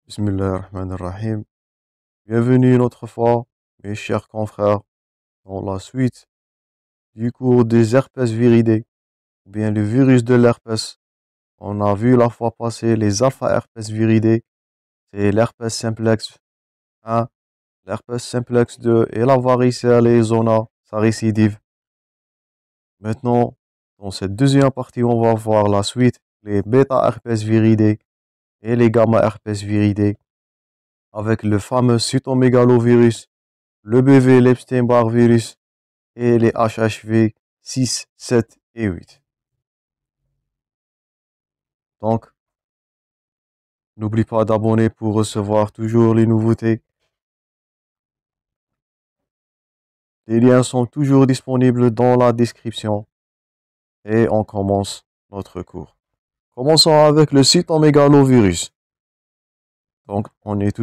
Bismillahirrahmanirrahim. Bienvenue une autre fois, mes chers confrères, dans la suite du cours des herpès viridés, ou bien le virus de l'herpès. On a vu la fois passée les alpha-herpès viridés, c'est l'herpès simplex 1, l'herpès simplex 2 et la varicelle et zona, sa récidive. Maintenant, dans cette deuxième partie, on va voir la suite, les bêta-herpès viridés et les gamma-herpès viridés, avec le fameux cytomégalovirus, le BV l'Epstein-Barr virus et les HHV 6, 7 et 8. Donc, n'oublie pas d'abonner pour recevoir toujours les nouveautés. Les liens sont toujours disponibles dans la description. Et on commence notre cours. Commençons avec le cytomégalovirus. Donc, on est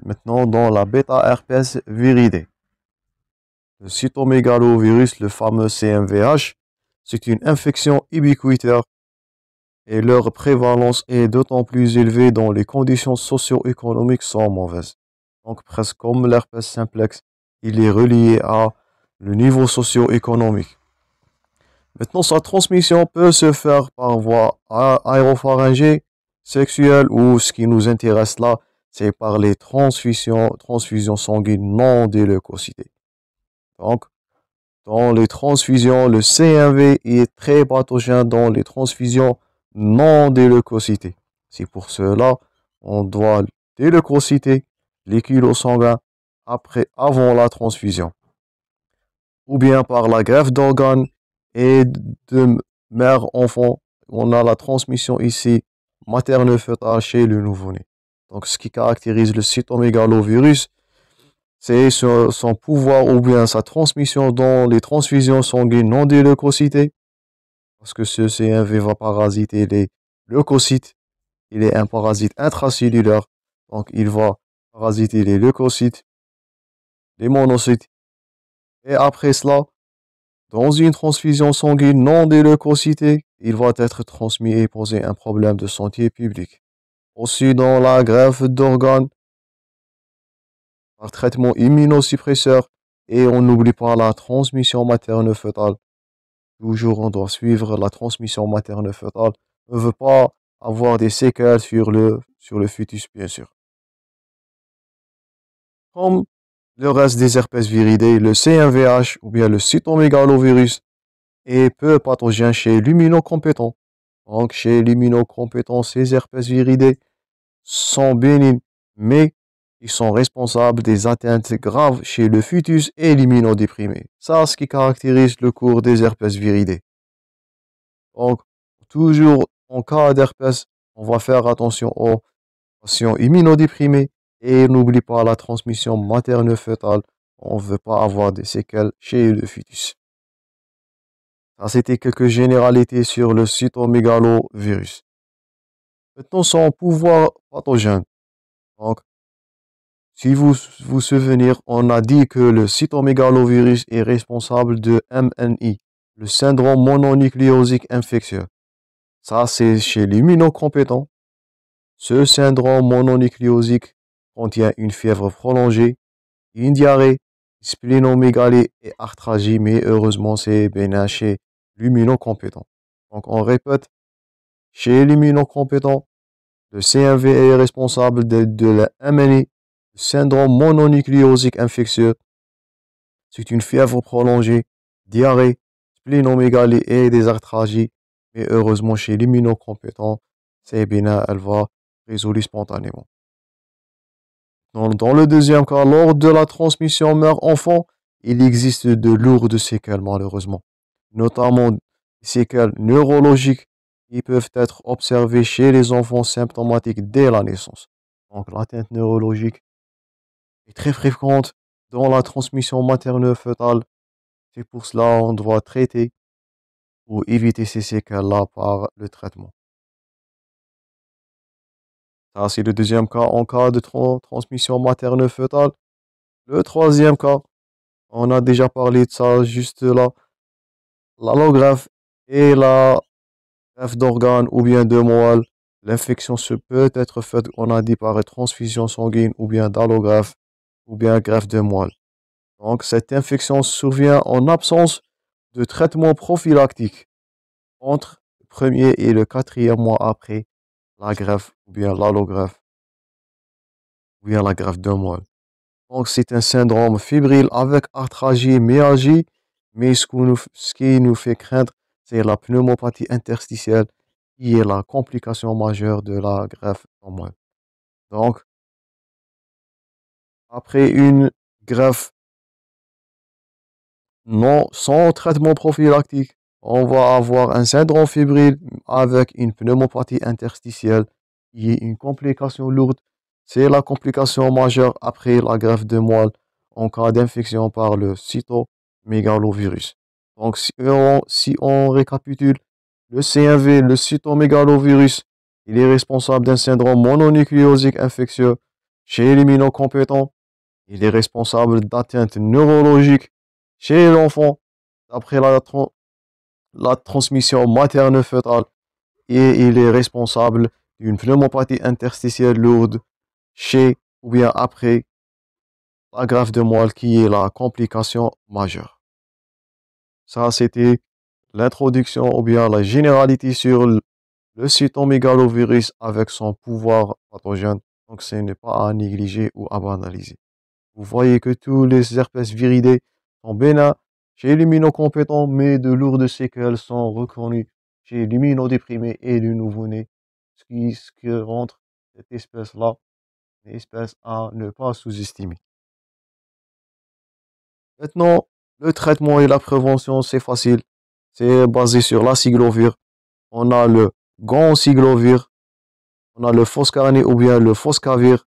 maintenant dans la bêta-herpès viridé. Le cytomégalovirus, le fameux CMVH, c'est une infection ubiquitaire et leur prévalence est d'autant plus élevée dans les conditions socio-économiques sont mauvaises. Donc, presque comme l'herpès simplex, il est relié à le niveau socio-économique. Maintenant, sa transmission peut se faire par voie aéropharyngée, sexuelle ou ce qui nous intéresse là, c'est par les transfusions sanguines non déleucocytées. Donc, dans les transfusions, le CMV est très pathogène dans les transfusions non déleucocytées. C'est pour cela on doit déleucociter les kilos sanguins avant la transfusion. Ou bien par la greffe d'organes et de mère-enfant. On a la transmission ici materne-fœtale chez le nouveau-né. Donc ce qui caractérise le cytomégalovirus, c'est son pouvoir ou bien sa transmission dans les transfusions sanguines non déleucocitées. Parce que ce CMV va parasiter les leucocytes. Il est un parasite intracellulaire. Donc il va parasiter les leucocytes, les monocytes. Et après cela, dans une transfusion sanguine non déleucocitée, il va être transmis et poser un problème de santé publique. Aussi dans la greffe d'organes, par traitement immunosuppresseur, et on n'oublie pas la transmission materne-fœtale. Toujours, on doit suivre la transmission materne-fœtale. On ne veut pas avoir des séquelles sur le fœtus, bien sûr. Comme le reste des herpès viridés, le CMVH ou bien le cytomégalovirus est peu pathogène chez l'immunocompétent. Donc, chez l'immunocompétent, ces herpès viridés sont bénignes, mais ils sont responsables des atteintes graves chez le fœtus et l'immunodéprimé. Ça, c'est ce qui caractérise le cours des herpès viridés. Donc, toujours en cas d'herpès, on va faire attention aux patients immunodéprimés et n'oublie pas la transmission materne-fœtale. On ne veut pas avoir des séquelles chez le fœtus. Ça, c'était quelques généralités sur le cytomégalovirus. Maintenant, son pouvoir pathogène. Donc, si vous vous souvenez, on a dit que le cytomégalovirus est responsable de MNI, le syndrome mononucléosique infectieux. Ça, c'est chez l'immunocompétent. Ce syndrome mononucléosique contient une fièvre prolongée, une diarrhée, splénomégalie et arthralgie, mais heureusement, c'est bénin chez l'immunocompétent. Donc, on répète, chez l'immunocompétent, le CMV est responsable de la MNI, le syndrome mononucléosique infectieux. C'est une fièvre prolongée, diarrhée, splénomégalie et des arthralgies. Mais heureusement, chez l'immunocompétent, c'est bénin, elle va résoudre spontanément. Dans le deuxième cas, lors de la transmission mère-enfant, il existe de lourdes séquelles, malheureusement, notamment des séquelles neurologiques qui peuvent être observées chez les enfants symptomatiques dès la naissance. Donc, l'atteinte neurologique est très fréquente dans la transmission materne-fœtale. C'est pour cela qu'on doit traiter pour éviter ces séquelles-là par le traitement. Ça, c'est le deuxième cas en cas de transmission materne-fœtale. Le troisième cas, on a déjà parlé de ça juste là, l'allographie et la greffe d'organes ou bien de moelle, L'infection se peut être faite, on a dit, par transfusion sanguine ou bien d'allographie ou bien greffe de moelle. Donc, cette infection survient en absence de traitement prophylactique entre le premier et le quatrième mois après la greffe ou bien l'allographie ou bien la greffe de moelle. Donc, c'est un syndrome fébrile avec arthralgie et myalgie, mais ce qui nous fait craindre, c'est la pneumopathie interstitielle qui est la complication majeure de la greffe de moelle. Donc, après une greffe non, sans traitement prophylactique, on va avoir un syndrome fébrile avec une pneumopathie interstitielle qui est une complication lourde. C'est la complication majeure après la greffe de moelle en cas d'infection par le cytomégalovirus. Donc, si on récapitule, le CMV, le cytomégalovirus, il est responsable d'un syndrome mononucléosique infectieux chez l'immunocompétent. Il est responsable d'atteintes neurologiques chez l'enfant après la transmission materne-fœtale et il est responsable d'une pneumopathie interstitielle lourde chez ou bien après la greffe de moelle qui est la complication majeure. Ça, c'était l'introduction ou bien la généralité sur le cytomégalovirus avec son pouvoir pathogène. Donc, ce n'est pas à négliger ou à banaliser. Vous voyez que tous les herpès viridés sont bénins chez l'immunocompétent, mais de lourdes séquelles sont reconnues chez l'immunodéprimé et le nouveau-né, ce qui rend cette espèce-là une espèce à ne pas sous-estimer. Maintenant, le traitement et la prévention, c'est facile. C'est basé sur l'aciclovir. On a le ganciclovir, on a le foscarnet ou bien le foscavir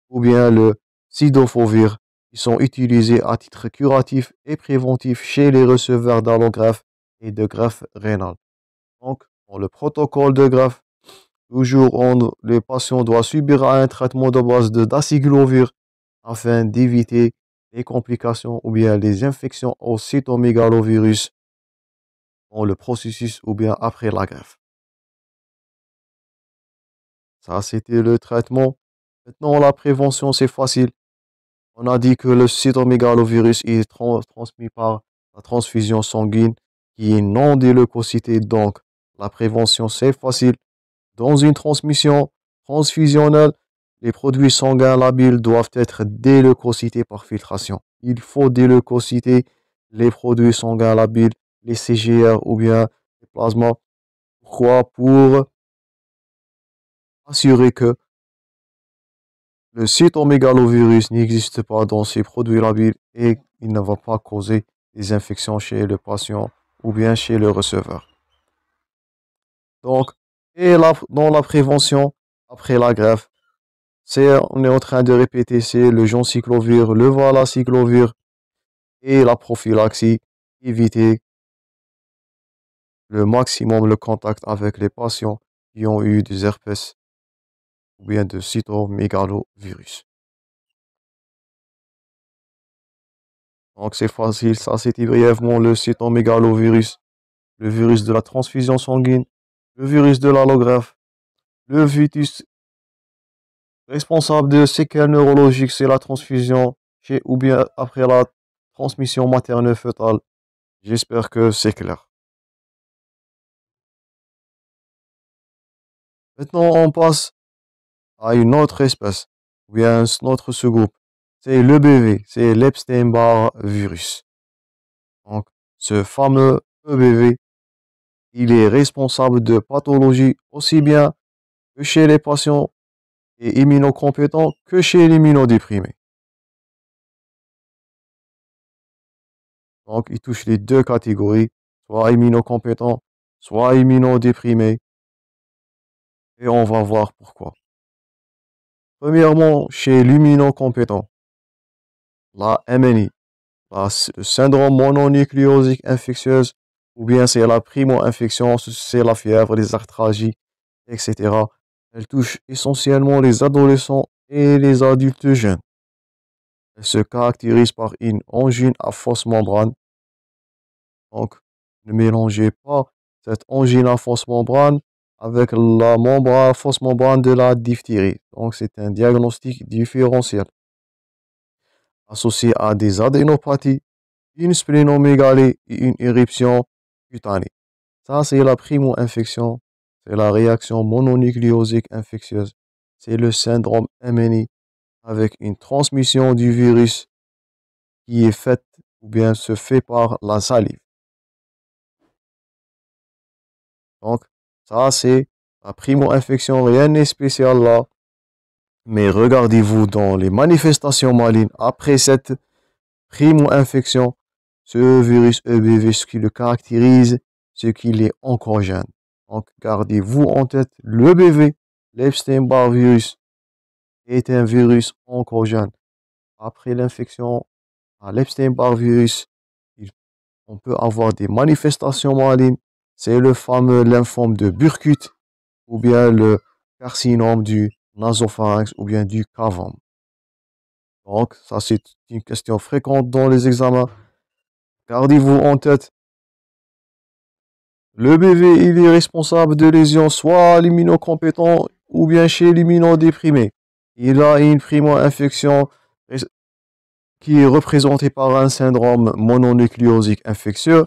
ou bien le cidofovir. Ils sont utilisés à titre curatif et préventif chez les receveurs d'allogreffe et de greffe rénale. Donc, dans le protocole de greffe, toujours le patient doit subir un traitement de base de dasiglovir afin d'éviter les complications ou bien les infections au cytomégalovirus dans le processus ou bien après la greffe. Ça, c'était le traitement. Maintenant, la prévention, c'est facile. On a dit que le cytomégalovirus est transmis par la transfusion sanguine qui est non déleucocytée. Donc, la prévention, c'est facile. Dans une transmission transfusionnelle, les produits sanguins labiles doivent être déleucocytés par filtration. Il faut déleucocyter les produits sanguins labiles, les CGR ou bien les plasmas. Pourquoi? Pour assurer que le cytomégalovirus n'existe pas dans ces produits labiles et il ne va pas causer des infections chez le patient ou bien chez le receveur. Donc, dans la prévention après la greffe, on est en train de répéter, c'est le jonciclovir, le valacyclovir et la prophylaxie, éviter le maximum le contact avec les patients qui ont eu des herpès ou bien de cytomégalovirus. Donc c'est facile, ça c'était brièvement le cytomégalovirus, le virus de la transfusion sanguine, le virus de l'allogreffe, le virus responsable de séquelles neurologiques, c'est la transfusion chez ou bien après la transmission materne-fœtale. J'espère que c'est clair. Maintenant, on passe à une autre espèce, ou bien un autre sous-groupe. C'est l'EBV, c'est l'Epstein-Barr virus. Donc, ce fameux EBV, il est responsable de pathologies aussi bien que chez les patients et immunocompétents que chez les immunodéprimés. Donc, il touche les deux catégories, soit immunocompétents, soit immunodéprimés. Et on va voir pourquoi. Premièrement, chez l'immunocompétent, la MNI, le syndrome mononucléosique infectieuse, ou bien c'est la primo-infection, c'est la fièvre, les arthralgies, etc. Elle touche essentiellement les adolescents et les adultes jeunes. Elle se caractérise par une angine à fausse membrane. Donc, ne mélangez pas cette angine à fausse membrane avec la fausse membrane de la diphtérie. Donc, c'est un diagnostic différentiel associé à des adénopathies, une splénomégalie et une éruption cutanée. Ça, c'est la primo-infection, c'est la réaction mononucléosique infectieuse, c'est le syndrome MNI avec une transmission du virus qui est faite ou bien se fait par la salive. Donc, ça, c'est la primo-infection, rien n'est spécial là. Mais regardez-vous dans les manifestations malignes après cette primo-infection, ce virus EBV, ce qui le caractérise, c'est qu'il est oncogène. Donc, gardez-vous en tête, le l'EBV, l'Epstein-Barr virus, est un virus oncogène. Après l'infection à l'Epstein-Barr virus, on peut avoir des manifestations malignes. C'est le fameux lymphome de Burkitt ou bien le carcinome du nasopharynx ou bien du cavum. Donc, ça, c'est une question fréquente dans les examens. Gardez-vous en tête, le BV, il est responsable de lésions soit l'immunocompétent ou bien chez l'immunodéprimé. Il a une primo-infection qui est représentée par un syndrome mononucléosique infectieux.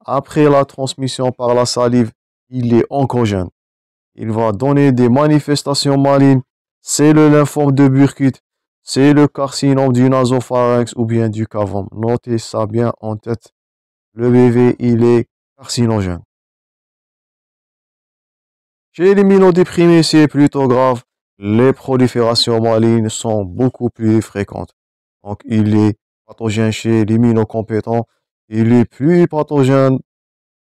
Après la transmission par la salive, il est oncogène. Il va donner des manifestations malignes. C'est le lymphome de Burkitt, c'est le carcinome du nasopharynx ou bien du cavum. Notez ça bien en tête. Le BV, il est carcinogène. Chez les immunodéprimés, c'est plutôt grave. Les proliférations malignes sont beaucoup plus fréquentes. Donc, il est pathogène chez l'immunocompétent. Il est plus pathogène,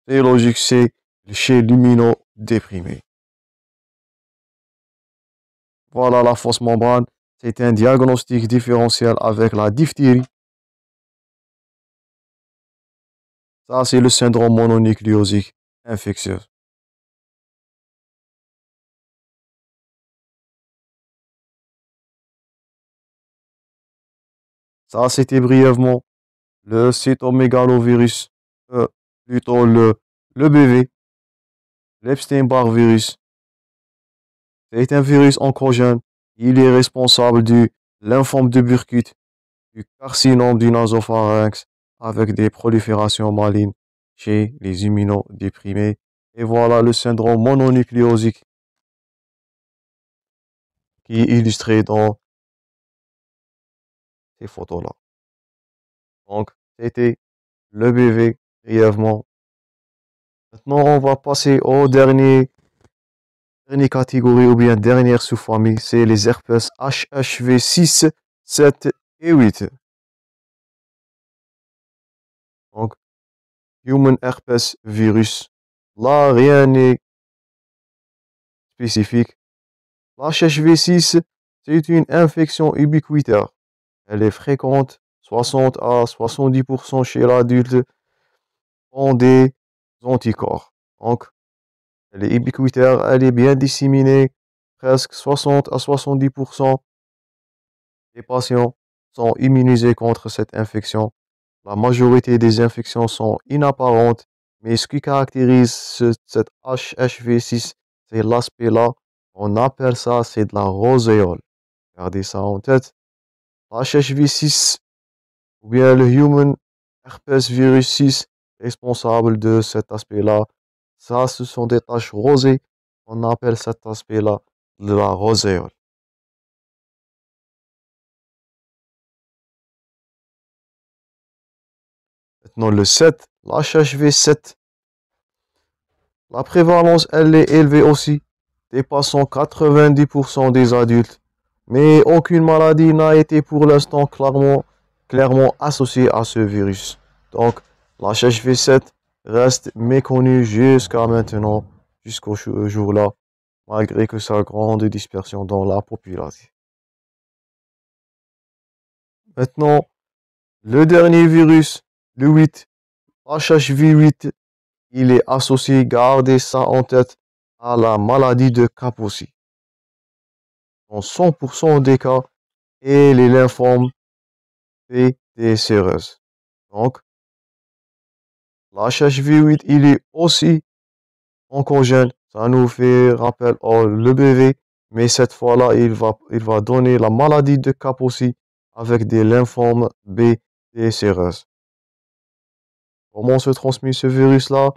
c'est logique, c'est chez l'immunodéprimé. Voilà la fausse membrane. C'est un diagnostic différentiel avec la diphtérie. Ça, c'est le syndrome mononucléosique infectieux. Ça, c'était brièvement le cytomégalovirus, plutôt le BV, l'Epstein-Barr virus. C'est un virus oncogène. Il est responsable du lymphome de Burkitt, du carcinome du nasopharynx, avec des proliférations malignes chez les immunodéprimés. Et voilà le syndrome mononucléosique qui est illustré dans ces photos-là. Donc, c'était le BV brièvement. Maintenant, on va passer au dernière catégorie ou bien dernière sous-famille, c'est les herpès HHV 6, 7 et 8. Donc, Human Herpes Virus. Là, rien n'est spécifique. L'HHV6, c'est une infection ubiquitaire. Elle est fréquente, 60 à 70% chez l'adulte ont des anticorps. Donc, elle est ubiquitaire, elle est bien disséminée. Presque 60 à 70% des patients sont immunisés contre cette infection. La majorité des infections sont inapparentes, mais ce qui caractérise cette HHV6, c'est l'aspect là. On appelle ça, c'est de la roséole. Gardez ça en tête. HHV6 ou bien le Human Herpes Virus 6 responsable de cet aspect-là. Ça, ce sont des taches rosées. On appelle cet aspect-là de la roséole. Maintenant, le 7, l'HHV7. La prévalence, elle est élevée aussi, dépassant 90% des adultes. Mais aucune maladie n'a été pour l'instant clairement associée à ce virus. Donc, l'HHV7 reste méconnu jusqu'à maintenant, jusqu'au jour-là, malgré que sa grande dispersion dans la population. Maintenant, le dernier virus, le 8, HHV8, il est associé, gardez ça en tête, à la maladie de Kaposi. Dans 100% des cas, et les lymphomes PTCRS. Donc, l'HHV8, il est aussi oncogène, Ça nous fait rappel au l'EBV, mais cette fois-là, il va donner la maladie de Kaposi avec des lymphomes B et séreuses. Comment se transmet ce virus-là?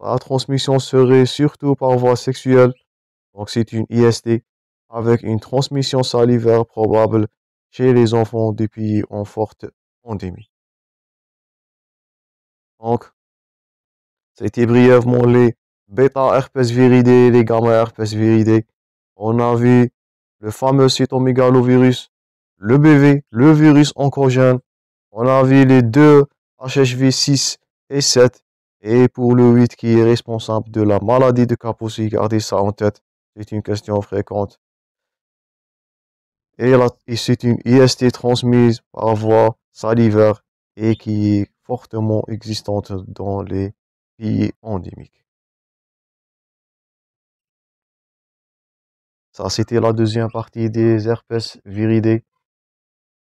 La transmission serait surtout par voie sexuelle, donc c'est une IST, avec une transmission salivaire probable chez les enfants des pays en forte pandémie. Donc, c'était brièvement les bêta herpes viridae et les gamma herpes viridae. On a vu le fameux cytomégalovirus, le BV, le virus oncogène. On a vu les deux HHV 6 et 7. Et pour le 8 qui est responsable de la maladie de Kaposi, gardez ça en tête. C'est une question fréquente. Et c'est une IST transmise par voie salivaire et qui est fortement existante dans les pays endémiques. Ça, c'était la deuxième partie des herpes viridae.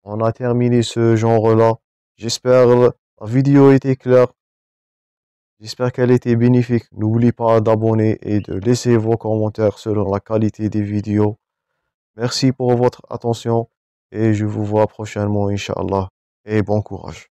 On a terminé ce genre-là. J'espère la vidéo était claire. J'espère qu'elle était bénéfique. N'oubliez pas d'abonner et de laisser vos commentaires selon la qualité des vidéos. Merci pour votre attention et je vous vois prochainement, Inch'Allah. Et bon courage.